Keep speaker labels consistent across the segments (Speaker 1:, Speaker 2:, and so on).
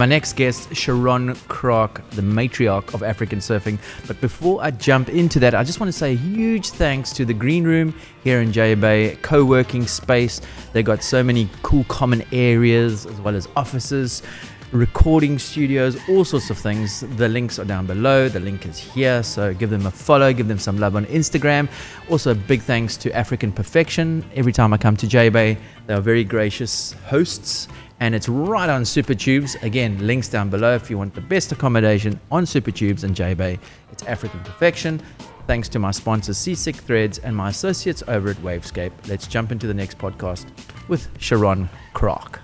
Speaker 1: My next guest, Cheron Kraak, the matriarch of African surfing. But before I jump into that, I just want to say a huge thanks to the Green Room here in Jbay, co-working space. They got so many cool common areas as well as offices, recording studios, all sorts of things. The links are down below. The link is here. So give them a follow, give them some love on Instagram. Also, big thanks to African Perfection. Every time I come to Jbay, they are very gracious hosts. And it's right on SuperTubes. Again, links down below if you want the best accommodation on SuperTubes and Jbay. It's African Perfection. Thanks to my sponsors, Seasick Threads, and my associates over at Wavescape. Let's jump into the next podcast with Cheron Kraak.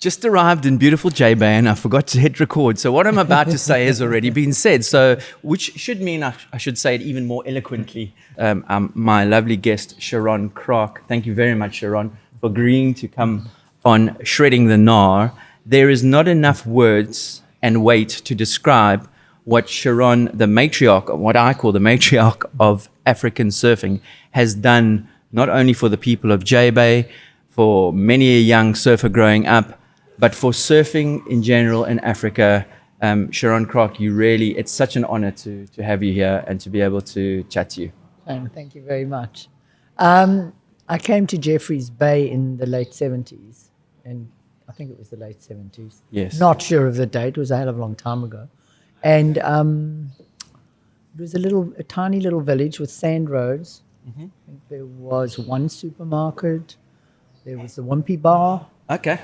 Speaker 1: Just arrived in beautiful Jbay and I forgot to hit record. So what I'm about to say has already been said. So, which should mean I should say it even more eloquently. My lovely guest, Cheron Kraak. Thank you very much, Cheron, for agreeing to come on Shredding the Gnar. There is not enough words and weight to describe what Cheron, the matriarch, what I call the matriarch of African surfing, has done not only for the people of Jbay, for many a young surfer growing up, but for surfing in general in Africa. Cheron Kraak, it's such an honor to have you here and to be able to chat to you.
Speaker 2: Thank you very much. I came to Jeffreys Bay in the late 70s, and I think it was the late 70s.
Speaker 1: Yes.
Speaker 2: Not sure of the date, it was a hell of a long time ago. And it was a tiny little village with sand roads. Mm-hmm. I think there was one supermarket, there was the Wimpy bar.
Speaker 1: Okay.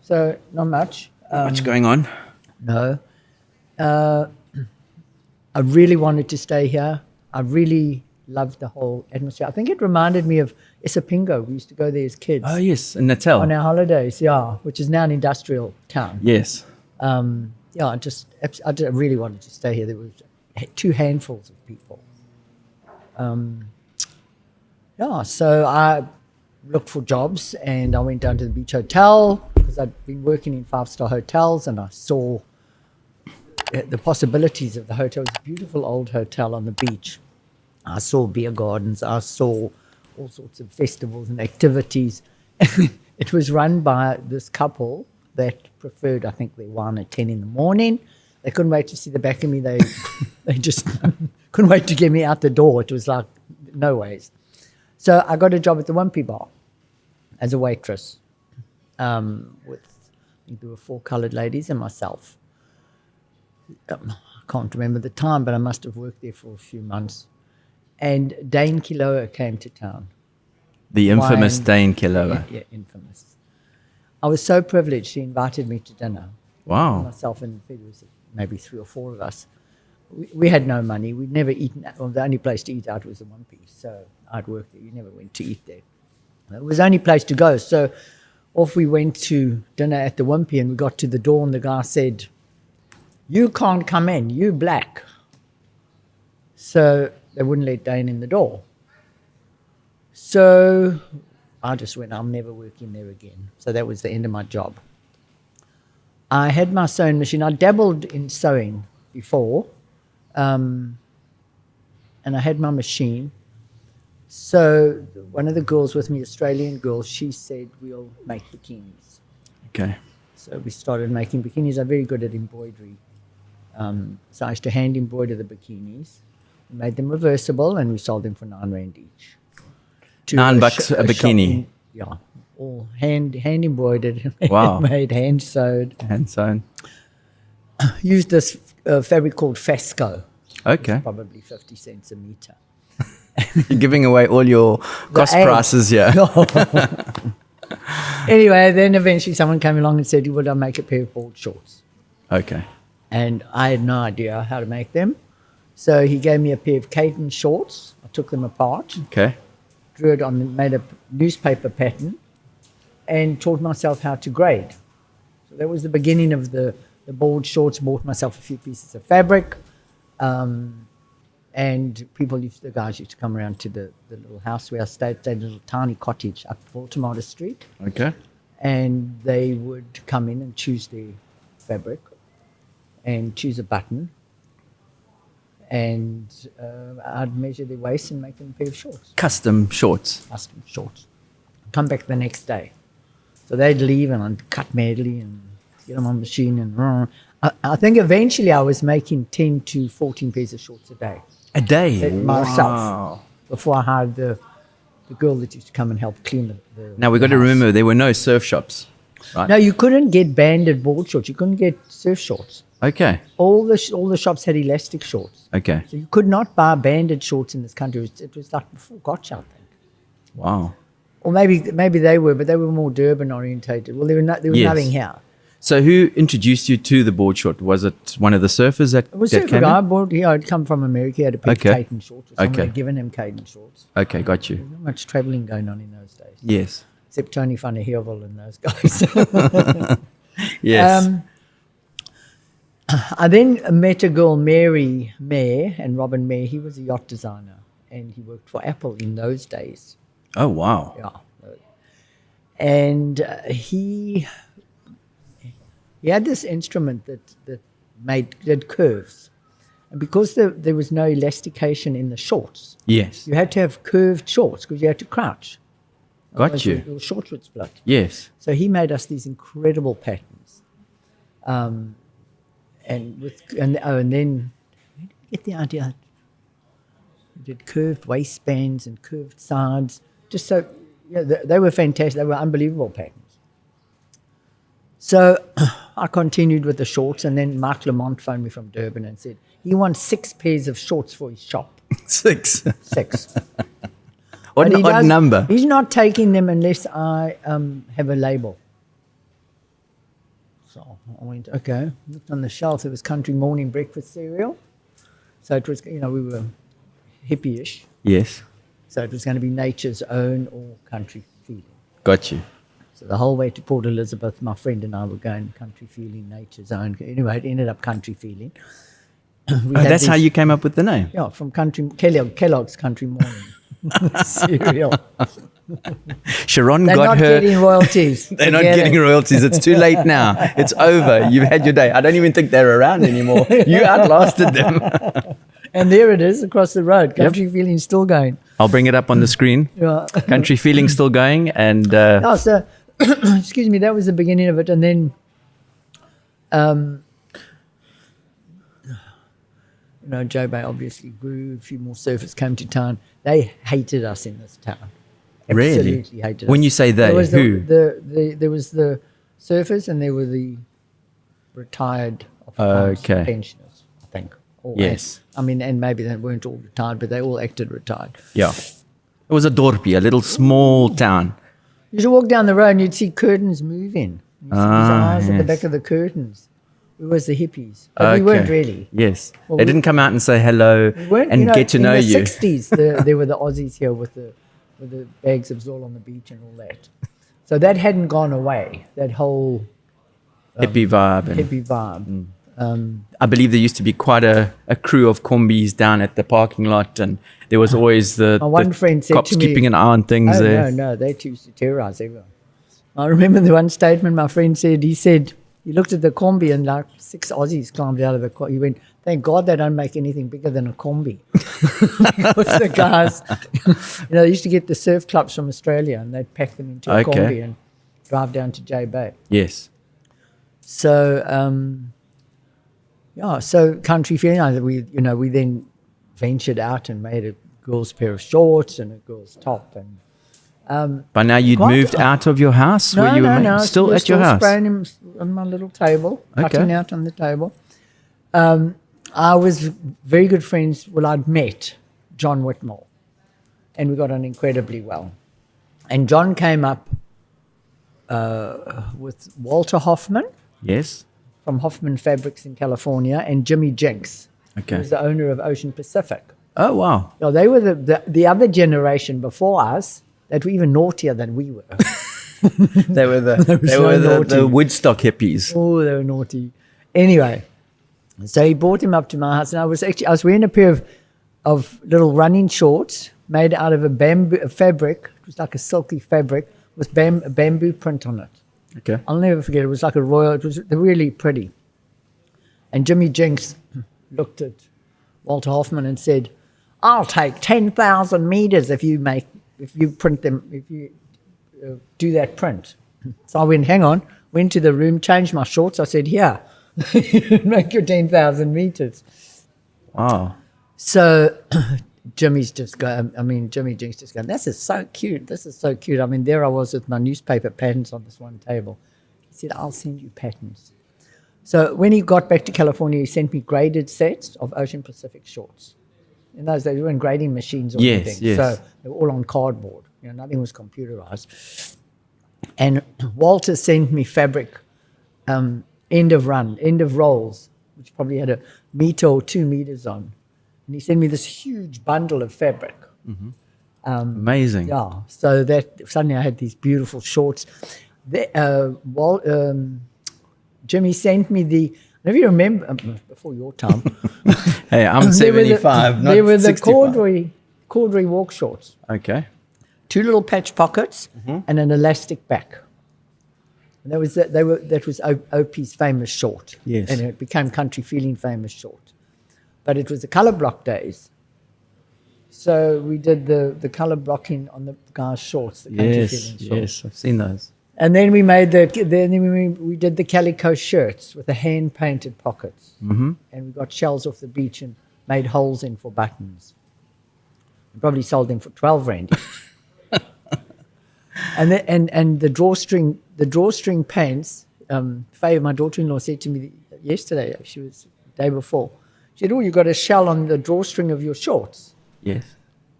Speaker 2: So not much.
Speaker 1: Not much going on.
Speaker 2: No. I really wanted to stay here. I really loved the whole atmosphere. I think it reminded me of Isipingo. We used to go there as kids.
Speaker 1: Oh, yes, in Natal.
Speaker 2: On our holidays, yeah, which is now an industrial town.
Speaker 1: Yes.
Speaker 2: I really wanted to stay here. There was two handfuls of people. So I looked for jobs and I went down to the beach hotel because I'd been working in 5-star hotels and I saw the possibilities of the hotel. It was a beautiful old hotel on the beach. I saw beer gardens. I saw all sorts of festivals and activities. It was run by this couple that preferred, I think, their wine at 10 in the morning. They couldn't wait to see the back of me. They just couldn't wait to get me out the door. It was like, no ways. So I got a job at the Wimpy bar as a waitress with, I think there were 4 coloured ladies and myself. I can't remember the time, but I must have worked there for a few months. And Dane Keoloha came to town.
Speaker 1: The infamous Dane Keoloha.
Speaker 2: Yeah, infamous. I was so privileged. He invited me to dinner.
Speaker 1: Wow.
Speaker 2: Myself and maybe 3 or 4 of us. We had no money. We'd never eaten. Well, the only place to eat out was the Wimpy. So I'd worked there. You never went to eat there. It was the only place to go. So off we went to dinner at the Wimpy, and we got to the door, and the guy said, "You can't come in. You black." So they wouldn't let Dane in the door. So I just went, I'm never working there again. So that was the end of my job. I had my sewing machine. I dabbled in sewing before, and I had my machine. So one of the girls with me, Australian girl, she said, we'll make bikinis.
Speaker 1: Okay.
Speaker 2: So we started making bikinis. I'm very good at embroidery. So I used to hand embroider the bikinis. We made them reversible and we sold them for 9 Rand each.
Speaker 1: $9 a bikini.
Speaker 2: Yeah, all hand embroidered.
Speaker 1: Wow.
Speaker 2: Made, hand sewed.
Speaker 1: Hand sewn.
Speaker 2: Used this fabric called Fasco.
Speaker 1: Okay.
Speaker 2: Probably 50 cents a meter.
Speaker 1: You're giving away all your cost prices here.
Speaker 2: Anyway, then eventually someone came along and said, would I make a pair of board shorts?
Speaker 1: Okay.
Speaker 2: And I had no idea how to make them. So he gave me a pair of Caden shorts. I took them apart.
Speaker 1: Okay.
Speaker 2: Drew it on, made a newspaper pattern, and taught myself how to grade. So that was the beginning of the board shorts. Bought myself a few pieces of fabric. And the guys used to come around to the little house where I stayed a little tiny cottage up Baltimore Street.
Speaker 1: Okay.
Speaker 2: And they would come in and choose their fabric and choose a button. and I'd measure their waist and make them a pair of shorts.
Speaker 1: Custom shorts.
Speaker 2: Custom shorts. Come back the next day. So they'd leave and I'd cut medley and get them on the machine. And I think eventually I was making 10 to 14 pairs of shorts a day.
Speaker 1: A day?
Speaker 2: Myself. Before I hired the girl that used to come and help clean the
Speaker 1: Now, we've got to remember, there were no surf shops, right?
Speaker 2: No, you couldn't get banded board shorts. You couldn't get surf shorts.
Speaker 1: Okay.
Speaker 2: All the shops had elastic shorts.
Speaker 1: Okay.
Speaker 2: So you could not buy banded shorts in this country. It was like before Gotcha, I think.
Speaker 1: Wow.
Speaker 2: Or maybe they were, but they were more Durban orientated. Well, there was nothing here.
Speaker 1: So who introduced you to the board short? Was it one of the surfers that
Speaker 2: It was
Speaker 1: that
Speaker 2: a
Speaker 1: came
Speaker 2: guy
Speaker 1: in?
Speaker 2: I'd come from America. He had a pair of Caden shorts. Or someone
Speaker 1: Okay.
Speaker 2: had given him Caden shorts.
Speaker 1: Okay, got you.
Speaker 2: There wasn't much travelling going on in those days.
Speaker 1: Yes.
Speaker 2: Except Tony van der Heerwil and those guys.
Speaker 1: Yes.
Speaker 2: I then met a girl, Mary Mayer, and Robin Mayer. He was a yacht designer, and he worked for Apple in those days.
Speaker 1: Oh, wow.
Speaker 2: Yeah. And he had this instrument that did curves. And because there was no elastication in the shorts,
Speaker 1: Yes.
Speaker 2: you had to have curved shorts because you had to crouch.
Speaker 1: Got
Speaker 2: Otherwise
Speaker 1: you.
Speaker 2: Your shorts would split.
Speaker 1: Yes.
Speaker 2: So he made us these incredible patterns. And then where did we get the idea? We did curved waistbands and curved sides. Just so, they were fantastic. They were unbelievable patterns. So I continued with the shorts, and then Mike Larmont phoned me from Durban and said he wants 6 pairs of shorts for his shop.
Speaker 1: 6.
Speaker 2: 6.
Speaker 1: What an odd number.
Speaker 2: He's not taking them unless I have a label. So I went, okay. Looked on the shelf. It was Country Morning Breakfast cereal. So it was, we were hippie-ish.
Speaker 1: Yes.
Speaker 2: So it was going to be Nature's Own or Country Feeling.
Speaker 1: Got you.
Speaker 2: So the whole way to Port Elizabeth, my friend and I were going Country Feeling, Nature's Own. Anyway, it ended up Country Feeling.
Speaker 1: That's how you came up with the name?
Speaker 2: Yeah, from Kellogg's Country Morning cereal.
Speaker 1: Sharon
Speaker 2: They're
Speaker 1: got
Speaker 2: not
Speaker 1: her.
Speaker 2: getting royalties.
Speaker 1: They're not
Speaker 2: Forget
Speaker 1: getting
Speaker 2: it.
Speaker 1: royalties. It's too late now. It's over. You've had your day. I don't even think they're around anymore. You outlasted them.
Speaker 2: And there it is across the road. Country Feeling still going.
Speaker 1: I'll bring it up on the screen.
Speaker 2: Yeah.
Speaker 1: Country Feeling still going. And
Speaker 2: Oh, so, excuse me, that was the beginning of it. And then, Jbay obviously grew. A few more surfers came to town. They hated us in this town.
Speaker 1: Really?
Speaker 2: Absolutely hated us.
Speaker 1: When you say they,
Speaker 2: there was
Speaker 1: who?
Speaker 2: There was the surfers and there were retired officers,
Speaker 1: Okay.
Speaker 2: pensioners, I think. All
Speaker 1: Yes.
Speaker 2: and maybe they weren't all retired, but they all acted retired.
Speaker 1: Yeah. It was a dorpie, a little small town.
Speaker 2: You should walk down the road and you'd see curtains moving. You see these eyes at the
Speaker 1: yes.
Speaker 2: back of the curtains. We was the hippies. But we weren't really.
Speaker 1: Yes.
Speaker 2: Well,
Speaker 1: they didn't come out and say hello
Speaker 2: We weren't,
Speaker 1: and get to know
Speaker 2: in the
Speaker 1: you.
Speaker 2: 60s, there were the Aussies here with the bags of Zol on the beach and all that. So that hadn't gone away, that whole
Speaker 1: Hippie vibe. And
Speaker 2: hippie vibe.
Speaker 1: I believe there used to be quite a crew of combis down at the parking lot, and there was always the
Speaker 2: one friend said
Speaker 1: cops
Speaker 2: to me,
Speaker 1: keeping an eye on things
Speaker 2: Oh,
Speaker 1: there.
Speaker 2: no, they used to terrorize everyone. I remember the one statement my friend said. He said, he looked at the combi and like 6 Aussies climbed out of the car. He went, thank God they don't make anything bigger than a combi. Because the guys, they used to get the surf clubs from Australia and they'd pack them into a
Speaker 1: Okay.
Speaker 2: combi and drive down to Jbay.
Speaker 1: Yes.
Speaker 2: So, so Country Feeling, we then ventured out and made a girl's pair of shorts and a girl's top. And
Speaker 1: By now you'd
Speaker 2: Quite-
Speaker 1: moved out of your house? where you were still
Speaker 2: we're
Speaker 1: at your house?
Speaker 2: spraying him on my little table,
Speaker 1: Okay.
Speaker 2: cutting out on the table. I was very good friends. Well, I'd met John Whitmore, and we got on incredibly well. And John came up with Walter Hoffman
Speaker 1: Yes.
Speaker 2: from Hoffman Fabrics in California and Jimmy Jenks, who
Speaker 1: Okay.
Speaker 2: was the owner of Ocean Pacific.
Speaker 1: Oh, wow.
Speaker 2: So they were the other generation before us that were even naughtier than we were.
Speaker 1: They were the
Speaker 2: naughty.
Speaker 1: the Woodstock hippies.
Speaker 2: Oh, they were naughty. Anyway, so he brought him up to my house, and I was wearing a pair of little running shorts made out of a fabric. It was like a silky fabric with a bamboo print on it.
Speaker 1: Okay.
Speaker 2: I'll never forget. It was like a royal. It was really pretty. And Jimmy Jenks looked at Walter Hoffman and said, I'll take 10,000 meters if you print them, if you do that print. So I went, hang on, went to the room, changed my shorts. I said, here, make your 10,000 meters.
Speaker 1: Wow.
Speaker 2: So Jimmy Jinks just going, this is so cute. This is so cute. I mean, there I was with my newspaper patterns on this one table. He said, I'll send you patterns. So when he got back to California, he sent me graded sets of Ocean Pacific shorts. In those days, we weren't grading machines or anything.
Speaker 1: Yes.
Speaker 2: So they were all on cardboard. Nothing was computerized. And Walter sent me fabric, end of rolls, which probably had a meter or 2 meters on. And he sent me this huge bundle of fabric.
Speaker 1: Mm-hmm. Amazing.
Speaker 2: Yeah. So that suddenly I had these beautiful shorts. Jimmy sent me if you remember, before your time.
Speaker 1: Hey, I'm 75, not 65.
Speaker 2: They were the corduroy walk shorts.
Speaker 1: Okay.
Speaker 2: 2 little patch pockets and an elastic back. And that was OP's famous short.
Speaker 1: Yes.
Speaker 2: And it became Country Feeling famous short. But it was the colour block days. So we did the colour blocking on the guys' shorts, the Country Feeling shorts.
Speaker 1: Yes, I've seen those.
Speaker 2: And then we we did the calico shirts with the hand painted pockets, and we got shells off the beach and made holes in for buttons. We probably sold them for 12 rand each. and the drawstring pants. Faye, my daughter-in-law, said to me yesterday. She was the day before. She said, "Oh, you got a shell on the drawstring of your shorts."
Speaker 1: Yes.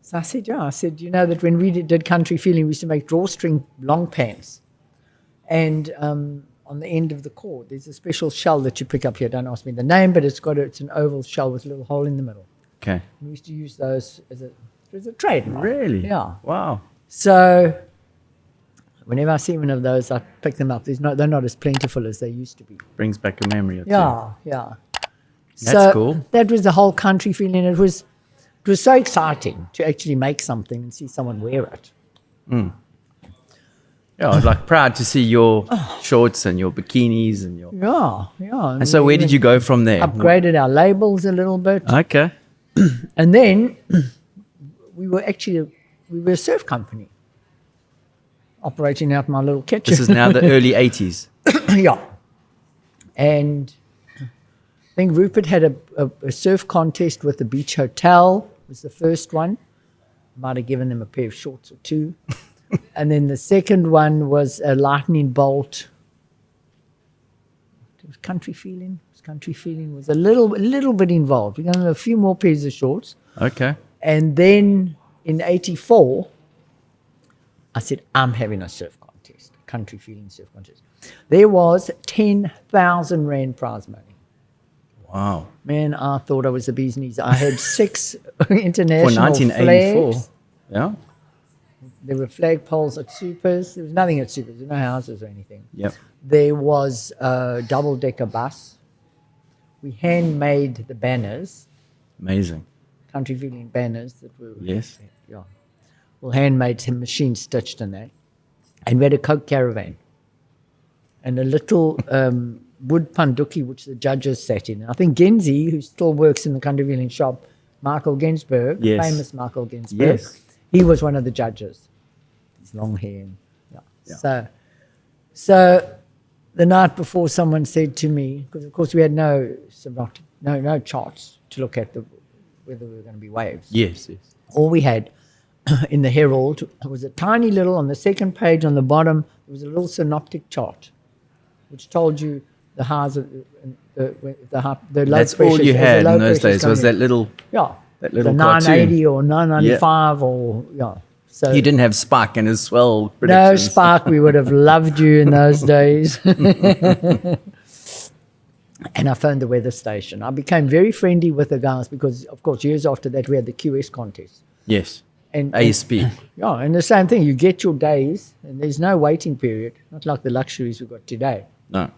Speaker 2: So I said, "Yeah." I said, "You know that when we did Country Feeling, we used to make drawstring long pants." And on the end of the cord, there's a special shell that you pick up here. Don't ask me the name, but it's an oval shell with a little hole in the middle.
Speaker 1: Okay.
Speaker 2: We used to use those as a trademark.
Speaker 1: Really?
Speaker 2: Yeah.
Speaker 1: Wow.
Speaker 2: So whenever I see one of those, I pick them up. They're not as plentiful as they used to be.
Speaker 1: Brings back a memory or two.
Speaker 2: Yeah.
Speaker 1: That's cool.
Speaker 2: That was the whole Country Feeling. It was so exciting to actually make something and see someone wear it.
Speaker 1: Mm. Yeah, I was like proud to see your shorts and your bikinis and your...
Speaker 2: Yeah.
Speaker 1: And so where did you go from there?
Speaker 2: Upgraded our labels a little bit.
Speaker 1: Okay.
Speaker 2: And then we were a surf company operating out my little kitchen.
Speaker 1: This is now the early 80s.
Speaker 2: Yeah. And I think Rupert had a surf contest with the Beach Hotel. It was the first one. Might have given them a pair of shorts or two. And then the second one was a lightning bolt. It was Country Feeling. Country Feeling was a little bit involved. We got a few more pairs of shorts.
Speaker 1: Okay.
Speaker 2: And then in 84, I said, I'm having a surf contest, Country Feeling surf contest. There was 10,000 Rand prize money.
Speaker 1: Wow.
Speaker 2: Man, I thought I was the bee's knees. I had 6 international
Speaker 1: For 1984.
Speaker 2: flags.
Speaker 1: Yeah.
Speaker 2: There were flagpoles at Supers. There was nothing at Supers. There were no houses or anything.
Speaker 1: Yep.
Speaker 2: There was a double-decker bus. We handmade the banners.
Speaker 1: Amazing.
Speaker 2: Country Feeling banners that were...
Speaker 1: Yes.
Speaker 2: Yeah. Well, handmade, some machine stitched in that. And we had a Coke caravan. And a little wood panduki, which the judges sat in. And I think Genzi, who still works in the Country Feeling shop, Michael Ginsberg,
Speaker 1: Yes.
Speaker 2: famous Michael Ginsberg,
Speaker 1: Yes.
Speaker 2: he was one of the judges. His long hair. And,
Speaker 1: Yeah.
Speaker 2: So the night before, someone said to me, because of course we had no charts to look at whether we were going to be waves.
Speaker 1: Yes.
Speaker 2: All we had in the Herald was a tiny little, on the second page on the bottom, there was a little synoptic chart, which told you the highs of the low
Speaker 1: That's
Speaker 2: pressures.
Speaker 1: all you
Speaker 2: as the
Speaker 1: had
Speaker 2: low
Speaker 1: in those
Speaker 2: pressures
Speaker 1: days, was
Speaker 2: coming
Speaker 1: that little...
Speaker 2: yeah,
Speaker 1: that little
Speaker 2: the
Speaker 1: cartoon.
Speaker 2: 980 or 995 or, yeah. So
Speaker 1: You didn't have Spark and his swell
Speaker 2: no,
Speaker 1: predictions.
Speaker 2: Spark, we would have loved you in those days. And I phoned the weather station. I became very friendly with the guys because, of course, years after that, we had the QS contest.
Speaker 1: Yes.
Speaker 2: And
Speaker 1: ASP.
Speaker 2: yeah, and the same thing. You get your days, and there's no waiting period, not like the luxuries we've got today.
Speaker 1: No.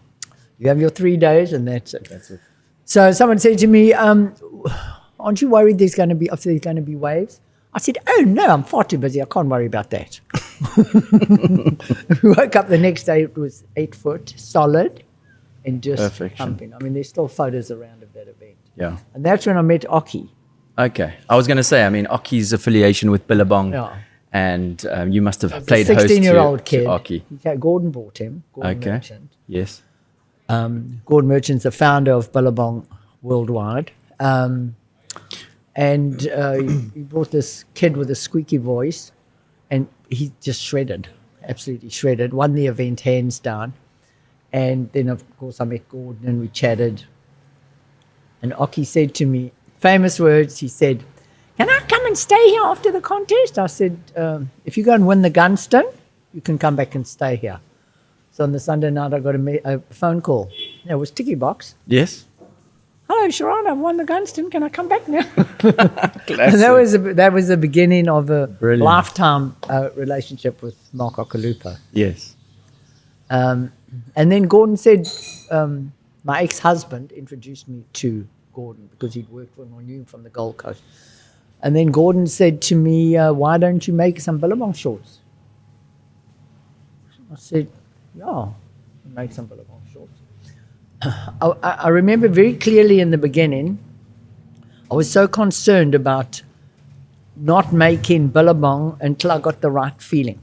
Speaker 2: You have your 3 days, and that's it.
Speaker 1: That's it.
Speaker 2: So someone said to me, aren't you worried there's going to be waves? I said, oh, no, I'm far too busy. I can't worry about that. We woke up the next day. It was 8 foot, solid, and just
Speaker 1: Perfection.
Speaker 2: pumping. I mean, there's still photos around of that event.
Speaker 1: Yeah.
Speaker 2: And that's when I met Aki.
Speaker 1: Okay. I was going to say, I mean, Oki's affiliation with Billabong,
Speaker 2: Yeah.
Speaker 1: and you must have
Speaker 2: As a
Speaker 1: played host
Speaker 2: 16-year-old
Speaker 1: to
Speaker 2: kid.
Speaker 1: Oki.
Speaker 2: Gordon bought him. Gordon
Speaker 1: Okay.
Speaker 2: Merchant.
Speaker 1: Yes.
Speaker 2: Gordon Merchant's the founder of Billabong worldwide. And he brought this kid with a squeaky voice, and he just shredded, absolutely shredded. Won the event hands down. And then, of course, I met Gordon and we chatted. And Oki said to me, famous words, he said, "Can I come and stay here after the contest?" I said, "If you go and win the Gunston, you can come back and stay here." So on the Sunday night, I got a phone call. It was Ticky Box.
Speaker 1: Yes.
Speaker 2: "Hello, Cheron, I've won the Gunston. Can I come back now?"
Speaker 1: Classic.
Speaker 2: And that was the beginning of a
Speaker 1: Brilliant.
Speaker 2: lifetime relationship with Mark Okalupa.
Speaker 1: Yes.
Speaker 2: And then Gordon said, my ex-husband introduced me to Gordon because he'd worked for him or knew him from the Gold Coast. And then Gordon said to me, "Why don't you make some Billabong shorts?" I said, "Yeah, I'll make some Billabong shorts." I remember very clearly in the beginning, I was so concerned about not making Billabong until I got the right feeling.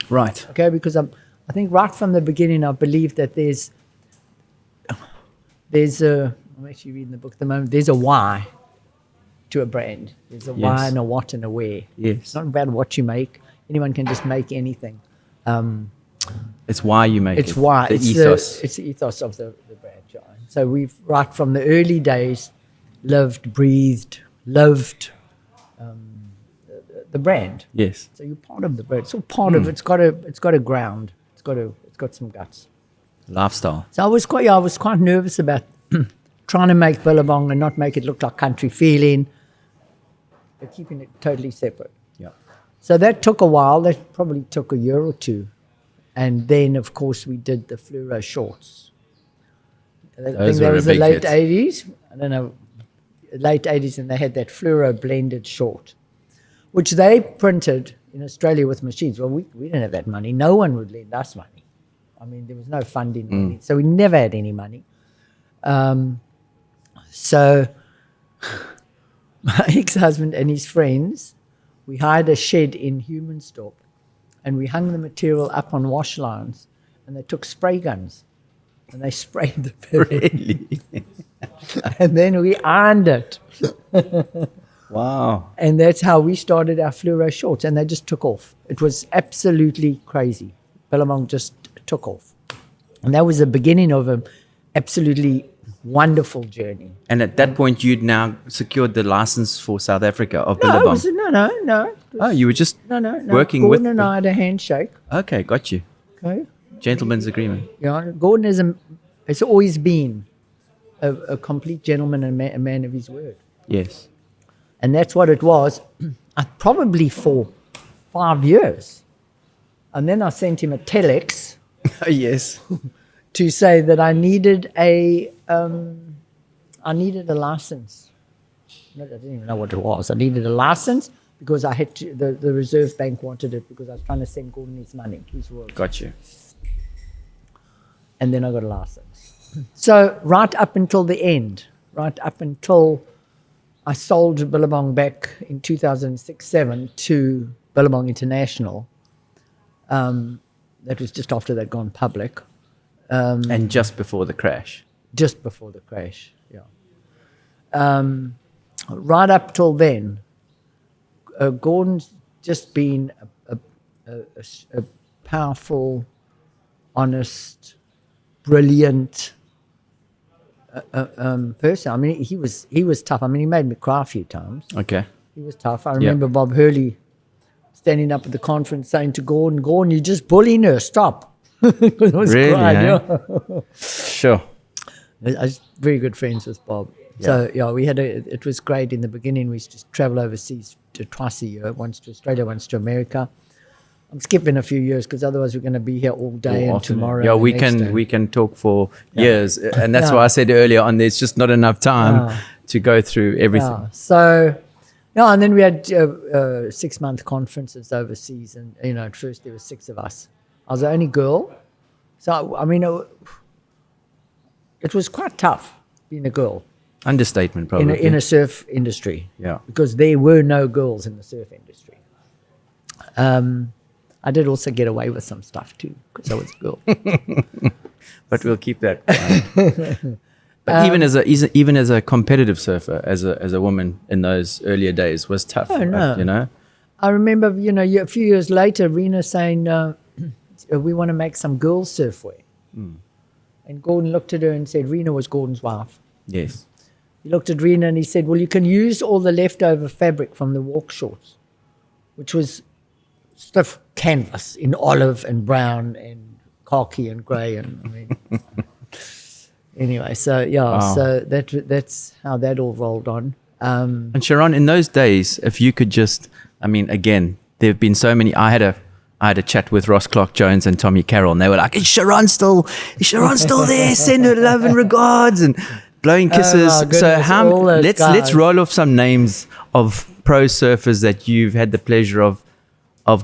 Speaker 1: Right.
Speaker 2: Okay, because I think right from the beginning I believe that there's I'm actually reading the book at the moment, there's a why to a brand. There's a why and a what and a where.
Speaker 1: Yes.
Speaker 2: It's not about what you make. Anyone can just make anything.
Speaker 1: It's why you make
Speaker 2: It's
Speaker 1: it.
Speaker 2: why.
Speaker 1: The
Speaker 2: It's
Speaker 1: ethos.
Speaker 2: it's the ethos of the brand. Yeah. So we've, right from the early days, lived, breathed, loved the brand.
Speaker 1: Yes.
Speaker 2: So you're part of the brand. It's all part of it. It's got a ground. It's got some guts.
Speaker 1: Lifestyle.
Speaker 2: So I was quite nervous about trying to make Billabong and not make it look like country feeling, but keeping it totally separate.
Speaker 1: Yeah.
Speaker 2: So that took a while. That probably took a year or two. And then, of course, we did the fluoro shorts. I think
Speaker 1: Those
Speaker 2: that
Speaker 1: were
Speaker 2: was
Speaker 1: a
Speaker 2: the
Speaker 1: big
Speaker 2: late
Speaker 1: hit.
Speaker 2: 80s. I don't know, late 80s, and they had that fluoro blended short, which they printed in Australia with machines. Well, we didn't have that money. No one would lend us money. I mean, there was no funding, so we never had any money. So my ex-husband and his friends, we hired a shed in Humansdorp, and we hung the material up on wash lines, and they took spray guns, and they sprayed the film,
Speaker 1: Really?
Speaker 2: and then we ironed it.
Speaker 1: Wow.
Speaker 2: And that's how we started our fluoro shorts, and they just took off. It was absolutely crazy. Billabong just took off. And that was the beginning of an absolutely wonderful journey.
Speaker 1: And at that point, you'd now secured the license for South Africa of Billabong.
Speaker 2: No.
Speaker 1: Oh, you were just
Speaker 2: No.
Speaker 1: working
Speaker 2: Gordon
Speaker 1: with.
Speaker 2: and I had a handshake.
Speaker 1: Okay, got you.
Speaker 2: Okay.
Speaker 1: Gentleman's agreement.
Speaker 2: Yeah, Gordon has always been a complete gentleman and a man of his word.
Speaker 1: Yes.
Speaker 2: And that's what it was, probably for 5 years. And then I sent him a telex
Speaker 1: Yes.
Speaker 2: to say that I needed a license. I didn't even know what it was. I needed a license because I had to. The Reserve Bank wanted it because I was trying to send Gordon his money, his work.
Speaker 1: Got you.
Speaker 2: And then I got a license. So right up until the end, right up until I sold Billabong back in 2006-07 to Billabong International. That was just after they'd gone public.
Speaker 1: And just before the crash.
Speaker 2: Just before the crash, yeah. Right up till then, Gordon's just been a powerful, honest, brilliant person. I mean, he was tough. I mean, he made me cry a few times.
Speaker 1: Okay.
Speaker 2: He was tough. I remember Bob Hurley standing up at the conference saying to Gordon, "You're just bullying her. Stop." I was
Speaker 1: Really,
Speaker 2: crying,
Speaker 1: eh?
Speaker 2: yeah.
Speaker 1: Sure.
Speaker 2: I was very good friends with Bob.
Speaker 1: Yeah.
Speaker 2: So, yeah, it was great in the beginning. We used to travel overseas twice a year, once to Australia, once to America. I'm skipping a few years because otherwise we're going to be here all day and tomorrow.
Speaker 1: Yeah,
Speaker 2: and
Speaker 1: we
Speaker 2: the next day.
Speaker 1: can talk for years. And that's
Speaker 2: Yeah.
Speaker 1: why I said earlier on, there's just not enough time to go through everything.
Speaker 2: Yeah. So, yeah, and then we had 6-month conferences overseas. And, at first there were 6 of us. I was the only girl. So, I mean, it was quite tough being a girl.
Speaker 1: Understatement, probably.
Speaker 2: in a surf industry.
Speaker 1: Yeah.
Speaker 2: Because there were no girls in the surf industry. I did also get away with some stuff too, because I was a girl.
Speaker 1: But we'll keep that quiet. But even as a competitive surfer, as a woman in those earlier days, was tough.
Speaker 2: Oh, no.
Speaker 1: You know.
Speaker 2: I remember, a few years later, Rena saying, we want to make some girls surfwear. And Gordon looked at her and said, Rena was Gordon's wife.
Speaker 1: Yes.
Speaker 2: He looked at Rena and he said, well, you can use all the leftover fabric from the walk shorts, which was stiff canvas in olive and brown and khaki and grey. And anyway, so
Speaker 1: Wow.
Speaker 2: so that's how that all rolled on.
Speaker 1: And Cheron, in those days, if you could just, again, there have been so many. I had a chat with Ross Clark Jones and Tommy Carroll, and they were like, "Is Cheron still there? Send her love and regards and blowing kisses."
Speaker 2: my goodness,
Speaker 1: So
Speaker 2: all those
Speaker 1: let's
Speaker 2: guys.
Speaker 1: roll off some names of pro surfers that you've had the pleasure of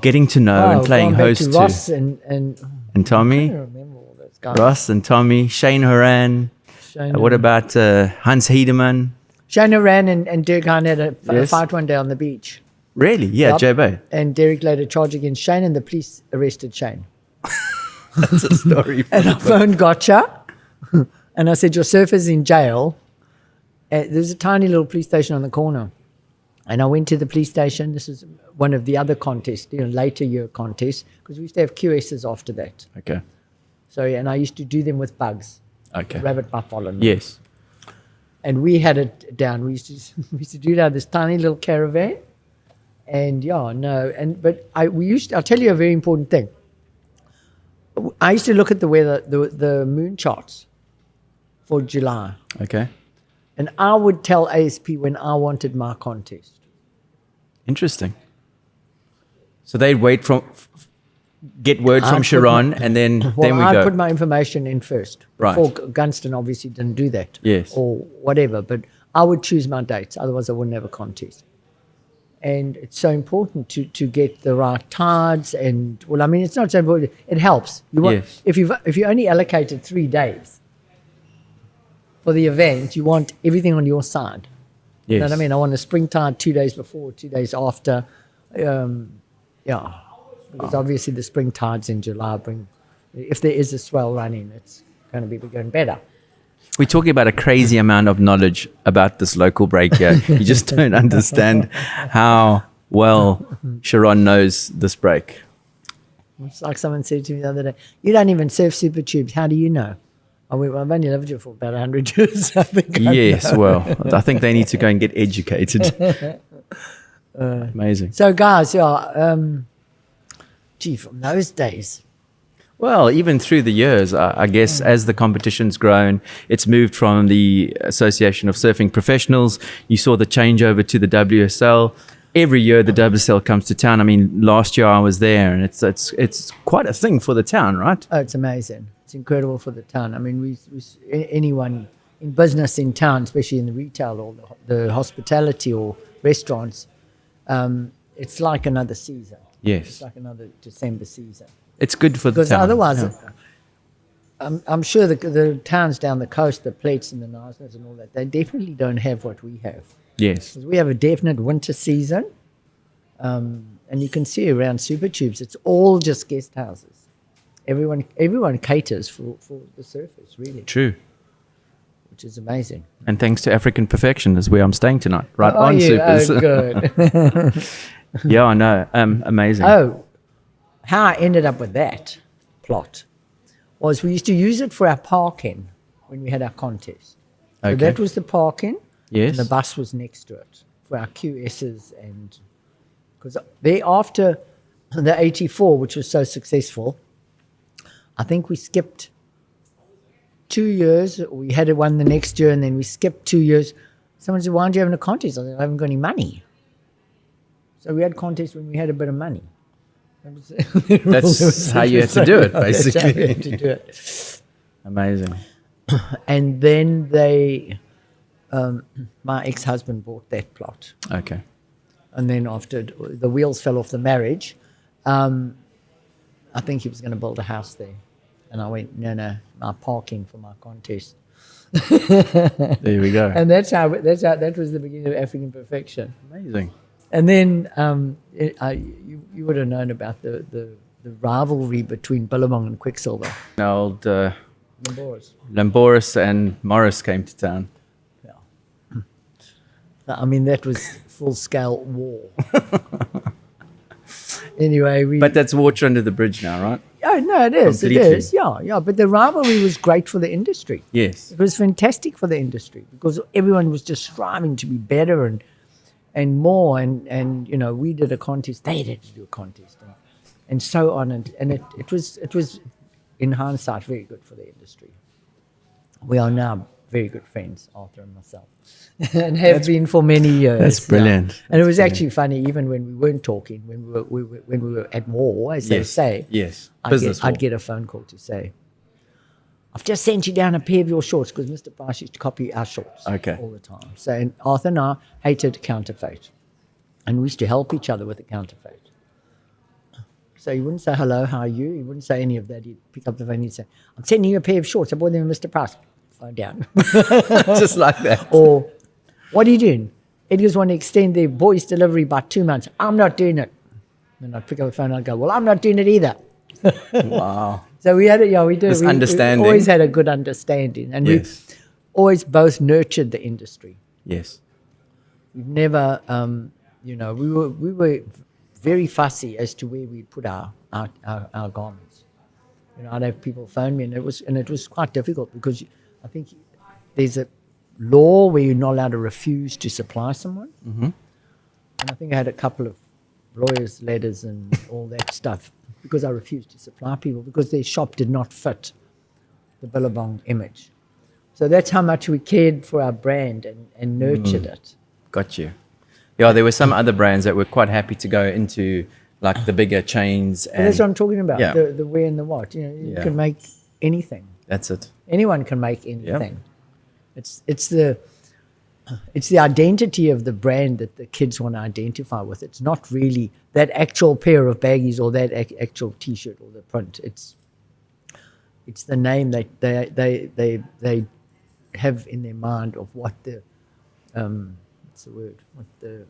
Speaker 1: getting to know and playing
Speaker 2: going back
Speaker 1: host
Speaker 2: to
Speaker 1: to.
Speaker 2: Ross and
Speaker 1: And Tommy,
Speaker 2: I don't remember all those guys.
Speaker 1: Ross and Tommy, Shane Horan.
Speaker 2: Shane
Speaker 1: What about Hans Hedeman?
Speaker 2: Shana ran and Derek Hine had a
Speaker 1: Yes.
Speaker 2: fight one day on the beach.
Speaker 1: Really? Yeah,
Speaker 2: Yep.
Speaker 1: Jbay.
Speaker 2: And Derek laid a charge against Shane, and the police arrested Shane.
Speaker 1: That's a story.
Speaker 2: And I phoned Gotcha, and I said, your surfer's in jail. There's a tiny little police station on the corner. And I went to the police station. This is one of the other contests, later year contests, because we used to have QSs after that.
Speaker 1: Okay.
Speaker 2: So, and I used to do them with bugs,
Speaker 1: Okay.
Speaker 2: rabbit buffalo.
Speaker 1: Yes.
Speaker 2: And we had it down. We used to do it out of this tiny little caravan. And I'll tell you a very important thing. I used to look at the weather, the moon charts for July.
Speaker 1: Okay.
Speaker 2: And I would tell ASP when I wanted my contest.
Speaker 1: Interesting. So they'd wait get word from
Speaker 2: I'd put
Speaker 1: Cheron,
Speaker 2: my-
Speaker 1: and then
Speaker 2: Well,
Speaker 1: we
Speaker 2: I'd
Speaker 1: go.
Speaker 2: put my information in first.
Speaker 1: Right.
Speaker 2: Before Gunston obviously didn't do that.
Speaker 1: Yes.
Speaker 2: Or whatever. But I would choose my dates. Otherwise, I wouldn't have a contest. And it's so important to get the right tides. And, it's not so important. It helps.
Speaker 1: Yes.
Speaker 2: If you only allocated 3 days for the event, you want everything on your side.
Speaker 1: Yes.
Speaker 2: You know what I mean? I want a spring tide 2 days before, 2 days after. Because obviously the spring tides in July if there is a swell running, it's going to be bigger and better.
Speaker 1: We're talking about a crazy amount of knowledge about this local break here. You just don't understand how well Cheron knows this break.
Speaker 2: It's like someone said to me the other day, you don't even surf super tubes. How do you know? I went, well, I've only lived here for about 100 years. I think I
Speaker 1: Yes,
Speaker 2: know.
Speaker 1: well, I think they need to go and get educated. Amazing.
Speaker 2: So, guys, from those days,
Speaker 1: Well, even through the years, I guess, as the competition's grown, it's moved from the Association of Surfing Professionals. You saw the changeover to the WSL. Every year, the WSL comes to town. Last year I was there, and it's quite a thing for the town, right?
Speaker 2: oh, it's amazing. It's incredible for the town. Anyone in business in town, especially in the retail or the hospitality or restaurants, it's like another season.
Speaker 1: Yes.
Speaker 2: It's like another December season.
Speaker 1: It's good for the
Speaker 2: Because
Speaker 1: town.
Speaker 2: otherwise,
Speaker 1: Yeah.
Speaker 2: I'm sure the towns down the coast, the Plates and the Niceness and all that, they definitely don't have what we have.
Speaker 1: Yes.
Speaker 2: 'Cause we have a definite winter season, and you can see around Super Tubes, it's all just guest houses. Everyone caters for the surfers, really,
Speaker 1: True.
Speaker 2: which is amazing.
Speaker 1: And thanks to African Perfection is where I'm staying tonight. Right
Speaker 2: Oh,
Speaker 1: on,
Speaker 2: you?
Speaker 1: Supers.
Speaker 2: Oh, good.
Speaker 1: Yeah, I know. Amazing.
Speaker 2: Oh, how I ended up with that plot was we used to use it for our parking when we had our contest. So
Speaker 1: Okay.
Speaker 2: that was the parking,
Speaker 1: Yes.
Speaker 2: and the bus was next to it for our QSs. And because thereafter the 84, which was so successful, I think we skipped 2 years. We had one the next year, and then we skipped 2 years. Someone said, why aren't you having a contest? I said, I haven't got any money. So we had contests when we had a bit of money.
Speaker 1: That's how you had to do it,
Speaker 2: That's how we
Speaker 1: basically.
Speaker 2: had to do it.
Speaker 1: Amazing.
Speaker 2: And then my ex-husband bought that plot.
Speaker 1: Okay.
Speaker 2: And then after the wheels fell off the marriage, I think he was going to build a house there. And I went, no, my parking for my contest.
Speaker 1: There we go.
Speaker 2: And that was the beginning of African Perfection.
Speaker 1: Amazing.
Speaker 2: And then you would have known about the rivalry between Billabong and Quicksilver.
Speaker 1: Old
Speaker 2: Lamboras.
Speaker 1: Lamboris and Morris came to town.
Speaker 2: Yeah. I mean, that was full-scale war. Anyway,
Speaker 1: But that's water under the bridge now, right?
Speaker 2: Oh, no, it is.
Speaker 1: Completely.
Speaker 2: It is. Yeah. But the rivalry was great for the industry.
Speaker 1: Yes.
Speaker 2: It was fantastic for the industry because everyone was just striving to be better and more. And you know, we did a contest. They had to do a contest. And so on. And it was, in hindsight, very good for the industry. We are now very good friends, Arthur and myself, and have been for many years.
Speaker 1: That's brilliant.
Speaker 2: Yeah. And it was actually funny, even when we weren't talking, when we were at war, as they say.
Speaker 1: Yes.
Speaker 2: I'd get a phone call to say, I've just sent you down a pair of your shorts, because Mr. Price used to copy our shorts all the time. So and Arthur and I hated counterfeit, and we used to help each other with the counterfeit. So he wouldn't say, hello, how are you? He wouldn't say any of that. He'd pick up the phone and he'd say, I'm sending you a pair of shorts. I bought them with Mr. Price. Phone down.
Speaker 1: Just like that.
Speaker 2: Or, what are you doing? Edgar's want to extend their boys' delivery by 2 months. I'm not doing it. And I'd pick up the phone and I'd go, well, I'm not doing it either.
Speaker 1: Wow.
Speaker 2: So we had it, we did.
Speaker 1: This
Speaker 2: We
Speaker 1: understanding.
Speaker 2: always had a good understanding. And
Speaker 1: Yes.
Speaker 2: we always both nurtured the industry.
Speaker 1: Yes.
Speaker 2: We've never, we were very fussy as to where we put our garments. You know, I'd have people phone me, and it was quite difficult because I think there's a law where you're not allowed to refuse to supply someone.
Speaker 1: Mm-hmm.
Speaker 2: And I think I had a couple of lawyers' letters and all that stuff because I refused to supply people because their shop did not fit the Billabong image. So that's how much we cared for our brand and nurtured it.
Speaker 1: Got you. Yeah, there were some other brands that were quite happy to go into like the bigger chains.
Speaker 2: And that's what I'm talking about,
Speaker 1: Yeah.
Speaker 2: the where and the what. You know, you can make anything.
Speaker 1: That's it.
Speaker 2: Anyone can make anything. It's the identity of the brand that the kids want to identify with. It's not really that actual pair of baggies or that actual T-shirt or the print. It's the name that they have in their mind of what the what's the word? What the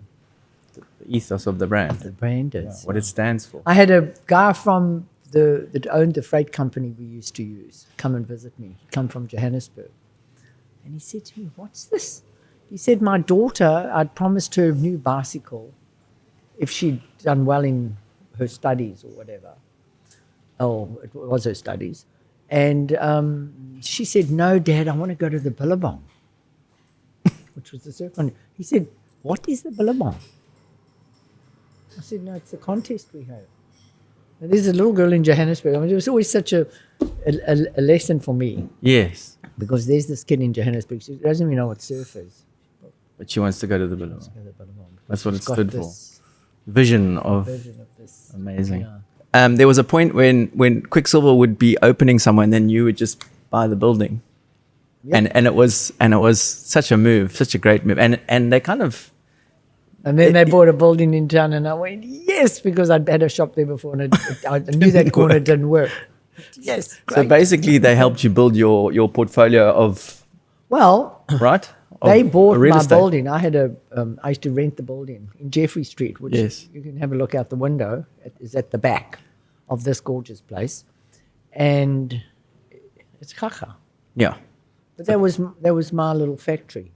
Speaker 1: ethos of the brand.
Speaker 2: The brand is.
Speaker 1: What it stands for.
Speaker 2: I had a guy from that owned the freight company we used to use come and visit me. He'd come from Johannesburg. And he said to me, what's this? He said, my daughter, I'd promised her a new bicycle if she'd done well in her studies or whatever. Oh, it was her studies. And she said, no, Dad, I want to go to the Billabong, which was the surf one. He said, what is the Billabong? I said, no, it's the contest we have. And there's a little girl in Johannesburg. I mean, it was always such a lesson for me.
Speaker 1: Yes.
Speaker 2: Because there's this kid in Johannesburg. She doesn't even know what surf is.
Speaker 1: But she wants to go to the Billabong. That's what it
Speaker 2: She's got
Speaker 1: stood for.
Speaker 2: this
Speaker 1: Vision of
Speaker 2: this.
Speaker 1: amazing.
Speaker 2: Yeah.
Speaker 1: There was a point when Quicksilver would be opening somewhere, and then you would just buy the building.
Speaker 2: Yep.
Speaker 1: And it was such a move, such a great move. And they kind of
Speaker 2: And then they bought a building in town, and I went, yes, because I'd had a shop there before, and I knew that corner didn't work. Yes, great.
Speaker 1: So basically, they helped you build your portfolio of right.
Speaker 2: They bought
Speaker 1: real
Speaker 2: my
Speaker 1: estate.
Speaker 2: building. I used to rent the building in Jeffrey Street, which you can have a look out the window. It is at the back of this gorgeous place, and it's kaka.
Speaker 1: Yeah.
Speaker 2: But that was my little factory,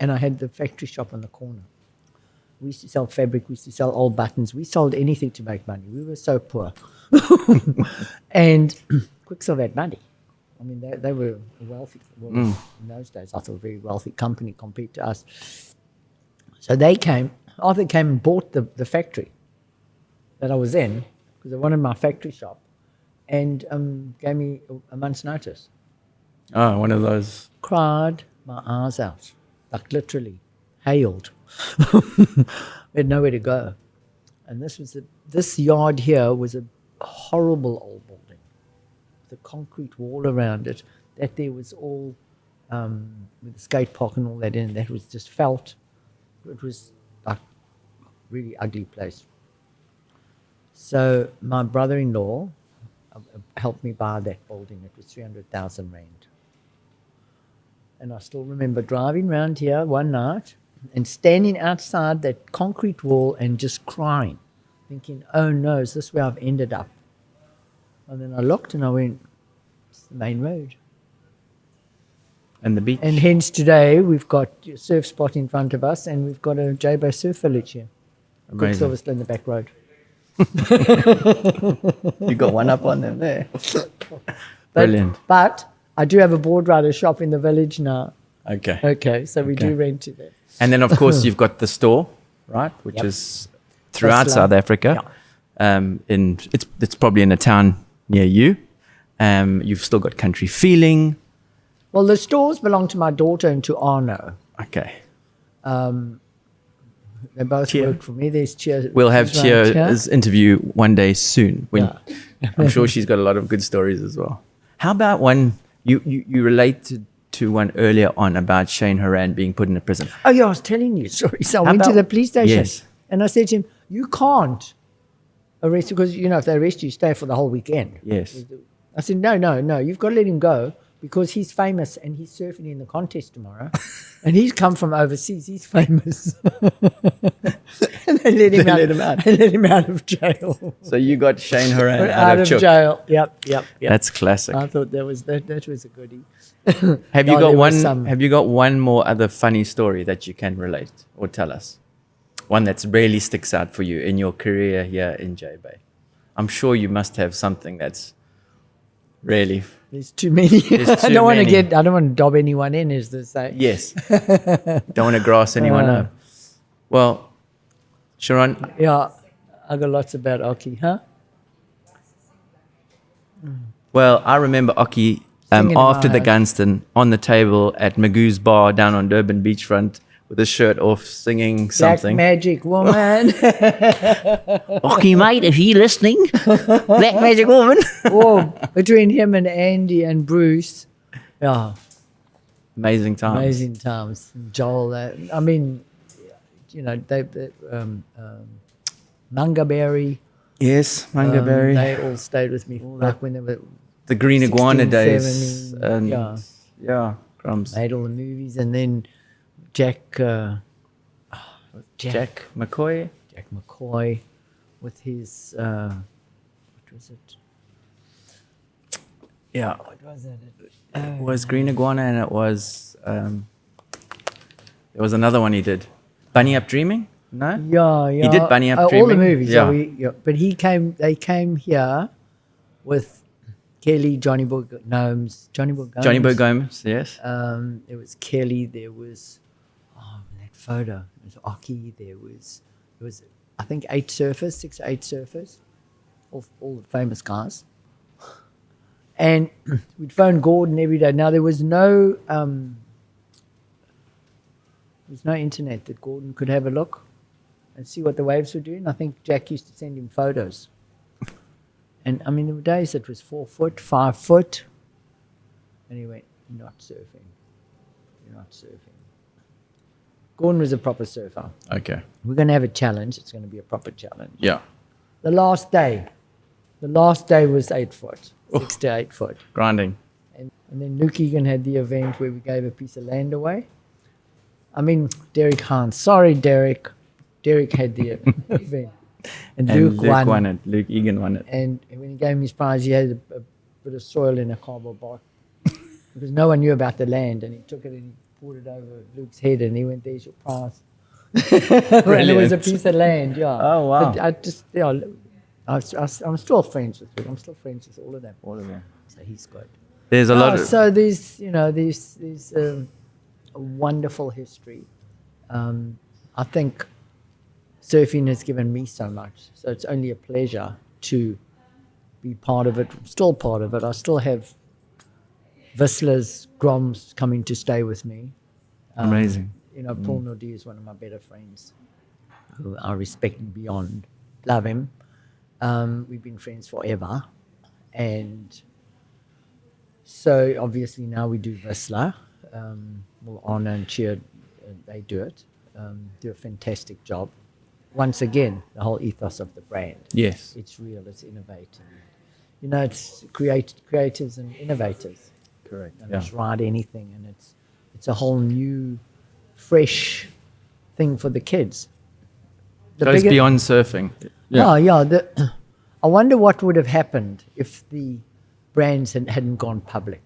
Speaker 2: and I had the factory shop on the corner. We used to sell fabric. We used to sell old buttons. We sold anything to make money. We were so poor. And Quicksilver had money. I mean, they were wealthy. Well, in those days, I thought a very wealthy company compared to us. So Arthur came and bought the factory that I was in because they wanted my factory shop and gave me a month's notice.
Speaker 1: Oh, one of those.
Speaker 2: Cried my eyes out, like literally hailed. We had nowhere to go. And this yard here was a horrible old building with a concrete wall around it. That there was all with the skate park and all that in. That was just felt. It was like a really ugly place. So my brother-in-law helped me buy that building. It was 300,000 rand. And I still remember driving around here one night and standing outside that concrete wall and just crying, thinking, oh no, is this where I've ended up? And then I looked and I went, it's the main road.
Speaker 1: And the beach.
Speaker 2: And hence today we've got a surf spot in front of us and we've got a Jbay surf village here.
Speaker 1: Amazing.
Speaker 2: Silverstone in the back road.
Speaker 1: You got one up on them there. Brilliant.
Speaker 2: But I do have a board rider shop in the village now.
Speaker 1: Okay.
Speaker 2: Okay, so we do rent to that.
Speaker 1: And then, of course, you've got the store, right, which is throughout South Africa. It's probably in a town near you. You've still got Country Feeling.
Speaker 2: Well, the stores belong to my daughter and to Arno.
Speaker 1: Okay.
Speaker 2: They both work for me. There's Cheer.
Speaker 1: We'll have Cheer's interview one day soon. I'm sure she's got a lot of good stories as well. How about one you related to one earlier on about Shane Horan being put in a prison?
Speaker 2: Oh, yeah, I was telling you. Sorry. So I went to the police station and I said to him, you can't arrest him because, if they arrest you, stay for the whole weekend.
Speaker 1: Yes.
Speaker 2: I said, no, you've got to let him go because he's famous and he's surfing in the contest tomorrow. And he's come from overseas. He's famous. And they let him out. They let him out of jail.
Speaker 1: So you got Shane Horan
Speaker 2: out of jail. Yep.
Speaker 1: That's classic.
Speaker 2: I thought that was a goodie.
Speaker 1: Have you got one more other funny story that you can relate or tell us? One that really sticks out for you in your career here in Jbay. I'm sure you must have something that's really.
Speaker 2: There's too many. I don't want to dob anyone in, as they say.
Speaker 1: Yes. Don't want to grass anyone up. Well, Cheron.
Speaker 2: Yeah, I got lots about Aki, huh?
Speaker 1: Well, I remember Aki after the Gunston on the table at Magoo's bar down on Durban beachfront with his shirt off, singing something.
Speaker 2: Black Magic Woman.
Speaker 1: Aki, mate, if you listening, Black Magic Woman.
Speaker 2: Between him and Andy and Bruce,
Speaker 1: amazing times.
Speaker 2: Amazing times. Joel, they Manga Berry.
Speaker 1: Yes, Manga Berry.
Speaker 2: They all stayed with me back when they were
Speaker 1: the Green
Speaker 2: 16,
Speaker 1: Iguana days.
Speaker 2: 17,
Speaker 1: And crumbs.
Speaker 2: Made all the movies, and then Jack
Speaker 1: McCoy.
Speaker 2: Jack McCoy with his what was it?
Speaker 1: Yeah.
Speaker 2: What was it?
Speaker 1: It was Green Iguana, and it was there was another one he did. Bunny Up Dreaming? No?
Speaker 2: Yeah.
Speaker 1: He did Bunny Up Dreaming.
Speaker 2: All the movies.
Speaker 1: Yeah.
Speaker 2: But they came here with Kelly, Johnny Boy Gnomes. Johnny Boy Gomez,
Speaker 1: yes.
Speaker 2: There was Kelly, there was that photo. There was Aki, there was I think 6 or 8 surfers. All the famous guys. And we'd phone Gordon every day. Now there was no internet that Gordon could have a look and see what the waves were doing. I think Jack used to send him photos. And there were days it was 4 foot, 5 foot. And he went, You're not surfing. Gordon was a proper surfer.
Speaker 1: Okay.
Speaker 2: We're going to have a challenge. It's going to be a proper challenge.
Speaker 1: Yeah.
Speaker 2: The last day was 8 foot, 6 to 8 foot.
Speaker 1: Grinding.
Speaker 2: And then Luke Egan had the event where we gave a piece of land away. Derek Hahn. Sorry, Derek. Derek had the event. And Luke won
Speaker 1: it. Luke Egan won it.
Speaker 2: And when he gave him his prize, he had a bit of soil in a cardboard box because no one knew about the land. And he took it and he poured it over Luke's head, and he went, "There's your prize." And it was a piece of land. Yeah.
Speaker 1: Oh wow.
Speaker 2: But I'm still friends with him. I'm still friends with all of them. So he's good.
Speaker 1: There's a lot of.
Speaker 2: So there's a wonderful history. I think surfing has given me so much, so it's only a pleasure to be part of it. Still part of it. I still have Whistler's Groms coming to stay with me.
Speaker 1: Amazing.
Speaker 2: Paul Nordy is one of my better friends, who I respect beyond. Love him. We've been friends forever, and so obviously now we do Whistler. Anna and Cheer, they do it. Do a fantastic job. Once again, the whole ethos of the brand.
Speaker 1: Yes.
Speaker 2: It's real, it's innovative. It's creatives and innovators.
Speaker 1: Correct.
Speaker 2: And it's ride anything, and it's It's a whole new, fresh thing for the kids.
Speaker 1: Goes beyond surfing.
Speaker 3: Yeah.
Speaker 2: Oh, yeah. I wonder what would have happened if the brands hadn't gone public.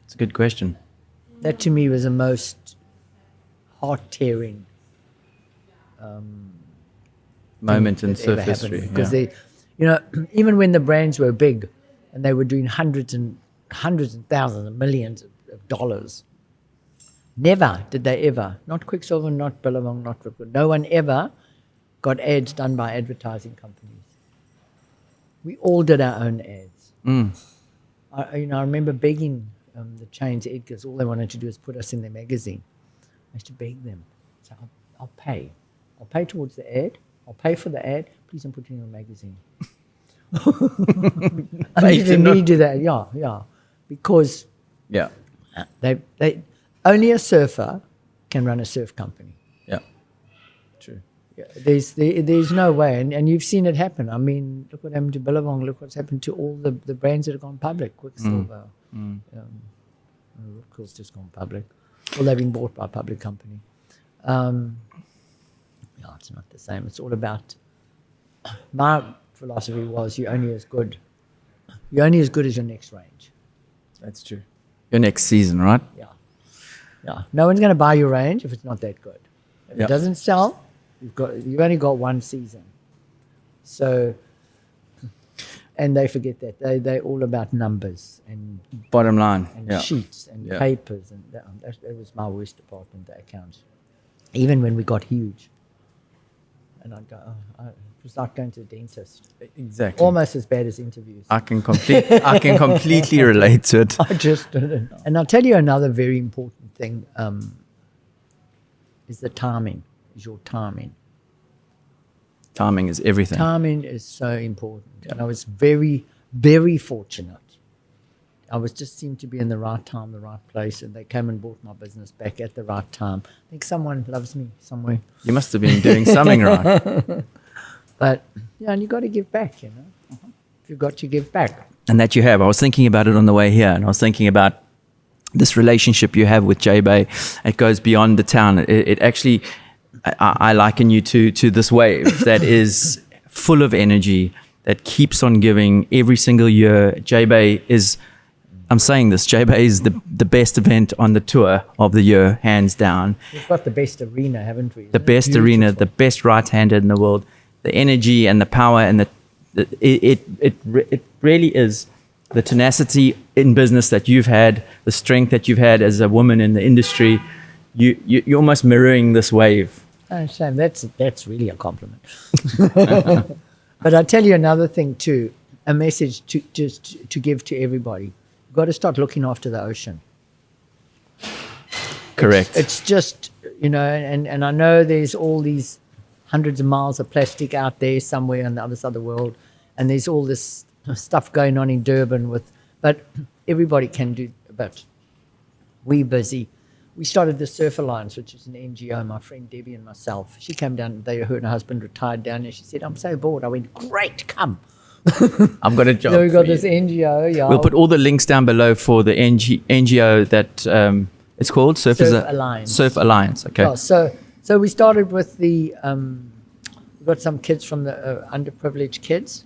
Speaker 1: It's a good question.
Speaker 2: That to me was the most heart-tearing
Speaker 1: Moment in
Speaker 2: that
Speaker 1: surf
Speaker 2: ever happened,
Speaker 1: history.
Speaker 2: because
Speaker 1: Yeah.
Speaker 2: they, even when the brands were big and they were doing hundreds and thousands and millions of dollars, never did they ever, not Quicksilver, not Billabong, not Ripcord, no one ever got ads done by advertising companies. We all did our own ads. I remember begging the chains, Edgar's, all they wanted to do is put us in their magazine. I used to beg them. So I'll pay. I'll pay towards the ad. I'll pay for the ad. Please don't put it in your magazine. I used to do that. Yeah. Because
Speaker 1: Yeah.
Speaker 2: they only a surfer can run a surf company.
Speaker 1: Yeah. True.
Speaker 2: Yeah, there's no way, and you've seen it happen. I mean, look what happened to Billabong. Look what's happened to all the brands that have gone public. Quicksilver, Ripcord's just gone public. Well, they've been bought by a public company. It's not the same. It's all about. My philosophy was you're only as good as your next range.
Speaker 1: That's true. Your next season, right?
Speaker 2: Yeah. No one's going to buy your range if it's not that good. If
Speaker 1: Yeah.
Speaker 2: it doesn't sell, you've only got one season. So, and they forget that they're all about numbers and
Speaker 1: Bottom line. Yeah.
Speaker 2: sheets and
Speaker 1: Yeah.
Speaker 2: papers, and that was my worst department, the accounts. Even when we got huge, and I'd go, it was like going to the dentist.
Speaker 1: Exactly.
Speaker 2: Almost as bad as interviews.
Speaker 1: I can completely relate to it.
Speaker 2: I just didn't. And I'll tell you another very important thing is the timing. Is your timing.
Speaker 1: Timing is everything.
Speaker 2: Timing is so important. And I was very, very fortunate. I just seemed to be in the right time, the right place, and they came and bought my business back at the right time. I think someone loves me somewhere.
Speaker 1: You must have been doing something right.
Speaker 2: But, and you got to give back, If you've got to give back.
Speaker 1: And that you have. I was thinking about it on the way here, and I was thinking about this relationship you have with Jbay. It goes beyond the town. It actually, I liken you to this wave that is full of energy, that keeps on giving every single year. Jbay is, I'm saying this, Jbay is the best event on the tour of the year, hands down.
Speaker 2: We've got the best arena, haven't we?
Speaker 1: The best arena, the best right-handed in the world. The energy and the power and it really is the tenacity in business that you've had, the strength that you've had as a woman in the industry. You're almost mirroring this wave.
Speaker 2: Oh, shame. That's really a compliment. But I'll tell you another thing too, a message to give to everybody. You've got to start looking after the ocean.
Speaker 1: Correct.
Speaker 2: It's just, and I know there's all these hundreds of miles of plastic out there somewhere on the other side of the world, and there's all this stuff going on in Durban but everybody can do a bit. We're busy. We started the Surf Alliance, which is an NGO, my friend Debbie and myself. She came down, her and her husband retired down there. She said, I'm so bored. I went, great, come.
Speaker 1: I've got a job.
Speaker 2: So we got
Speaker 1: for
Speaker 2: this
Speaker 1: you.
Speaker 2: NGO. Yeah,
Speaker 1: We'll put all the links down below for the NGO that it's called Surf
Speaker 2: Alliance.
Speaker 1: Surf Alliance. Okay.
Speaker 2: Yeah, so we started with we got some kids from the underprivileged kids,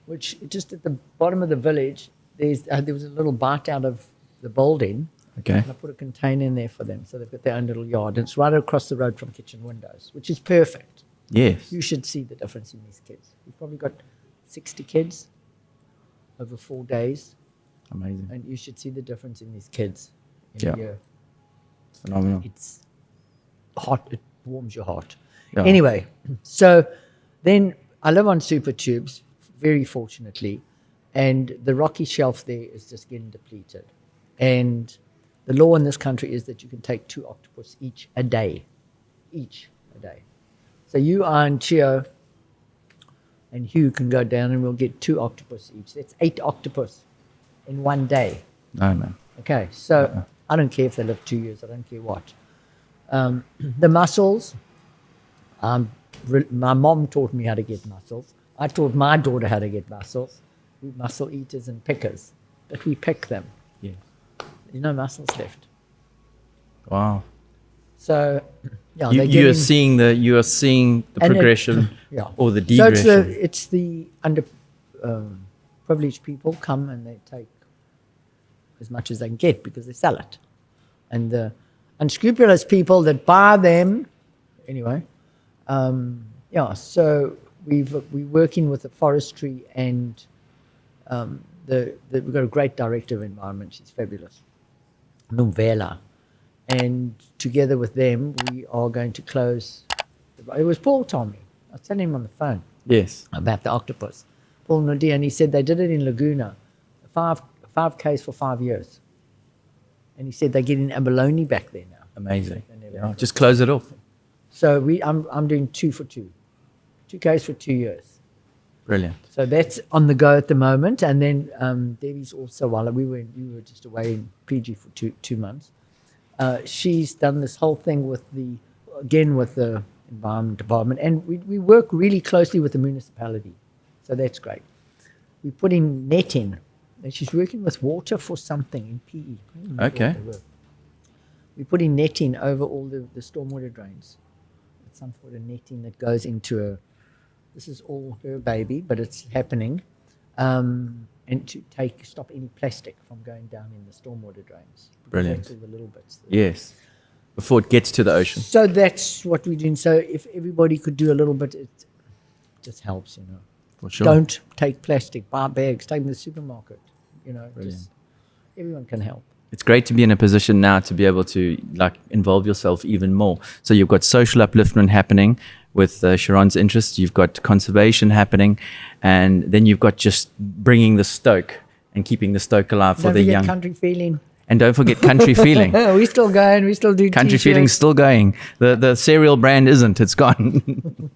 Speaker 2: which just at the bottom of the village, there was a little bite out of the building.
Speaker 1: Okay.
Speaker 2: And I put a container in there for them, so they've got their own little yard. And it's right across the road from kitchen windows, which is perfect.
Speaker 1: Yes.
Speaker 2: You should see the difference in these kids. We've probably got 60 kids over 4 days,
Speaker 1: Amazing.
Speaker 2: and you should see the difference in these kids in
Speaker 1: Yeah.
Speaker 2: a year.
Speaker 1: Phenomenal.
Speaker 2: It's hot. It warms your heart.
Speaker 1: Yeah.
Speaker 2: Anyway, so then I live on super tubes, very fortunately, and the rocky shelf there is just getting depleted. And the law in this country is that you can take 2 octopus each a day. So you, I, and Chio and Hugh can go down and we'll get 2 octopus each. That's 8 octopus in one day.
Speaker 1: No, man.
Speaker 2: Okay, so I don't care if they live 2 years. I don't care what. The mussels, my mom taught me how to get mussels. I taught my daughter how to get mussels. We're mussel eaters and pickers, but we pick them.
Speaker 1: Yeah.
Speaker 2: There's no mussels left.
Speaker 1: Wow.
Speaker 2: So, yeah,
Speaker 1: You are seeing the progression or the degression.
Speaker 2: So it's the under privileged people come and they take as much as they can get because they sell it, and the unscrupulous people that buy them anyway. So we're working with the forestry and we've got a great director of environment. She's fabulous, Numvela. And together with them, we are going to close. It was Paul told me. I was telling him on the phone.
Speaker 1: Yes.
Speaker 2: About the octopus. Paul Nadir, and he said they did it in Laguna, five Ks for 5 years. And he said they're getting abalone back there now.
Speaker 1: Amazing. Yeah, just close it off.
Speaker 2: So I'm doing 2 for 2. 2 Ks for 2 years.
Speaker 1: Brilliant.
Speaker 2: So that's on the go at the moment. And then Debbie's also, while we were just away in PG for two months. She's done this whole thing with the environment department, and we work really closely with the municipality, so that's great. We're putting net in, and she's working with water for something in PE.
Speaker 1: Okay.
Speaker 2: We're putting netting over all the stormwater drains. It's some sort of netting that goes into this is all her baby, but it's happening. And to stop any plastic from going down in the stormwater drains.
Speaker 1: Brilliant.
Speaker 2: All the little bits.
Speaker 1: Yes. Before it gets to the ocean.
Speaker 2: So that's what we're doing. So if everybody could do a little bit, it just helps,
Speaker 1: For sure.
Speaker 2: Don't take plastic, buy bags, take them to the supermarket.
Speaker 1: Brilliant.
Speaker 2: Just everyone can help.
Speaker 1: It's great to be in a position now to be able to involve yourself even more. So you've got social upliftment happening with Cheron's interest. You've got conservation happening, and then you've got just bringing the stoke and keeping the stoke alive for the young.
Speaker 2: Country feeling.
Speaker 1: And don't forget country feeling.
Speaker 2: We're still going. We still do
Speaker 1: country
Speaker 2: t-shirts.
Speaker 1: feeling's still going. The cereal brand isn't. It's gone.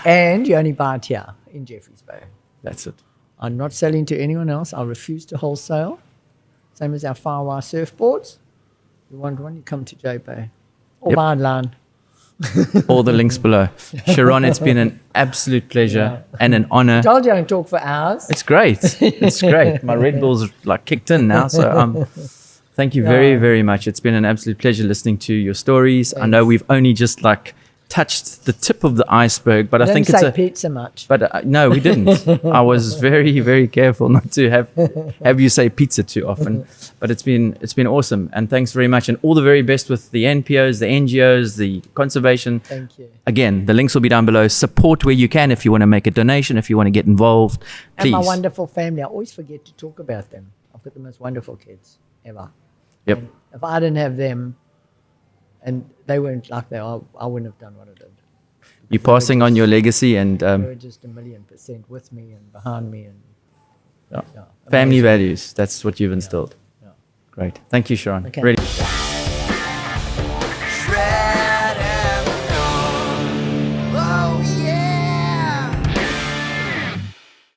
Speaker 2: And you only buy it here in Jeffreys Bay.
Speaker 1: That's it.
Speaker 2: I'm not selling to anyone else. I refuse to wholesale. Same as our Firewire surfboards. You want one, you come to Jbay. Or buy online.
Speaker 1: All the links below. Cheron, it's been an absolute pleasure and an honor.
Speaker 2: I told you I can talk for hours.
Speaker 1: It's great. It's great. My Red Bull's kicked in now. So thank you very, very much. It's been an absolute pleasure listening to your stories. Thanks. I know we've only just touched the tip of the iceberg, but I think it's
Speaker 2: pizza much.
Speaker 1: But no, we didn't. I was very, very careful not to have you say pizza too often. But it's been awesome, and thanks very much, and all the very best with the NPOs, the NGOs, the conservation.
Speaker 2: Thank you.
Speaker 1: Again, the links will be down below. Support where you can if you want to make a donation, if you want to get involved. Please.
Speaker 2: And my wonderful family. I always forget to talk about them. I've got the most wonderful kids ever.
Speaker 1: Yep.
Speaker 2: And if I didn't have them, and they weren't like that, I wouldn't have done what I did.
Speaker 1: You're passing on your legacy, and
Speaker 2: they were just 1,000,000% with me and behind me, and
Speaker 1: family values. That's what you've instilled.
Speaker 2: Yeah.
Speaker 1: Great. Thank you, Cheron.
Speaker 2: Okay.
Speaker 1: Really.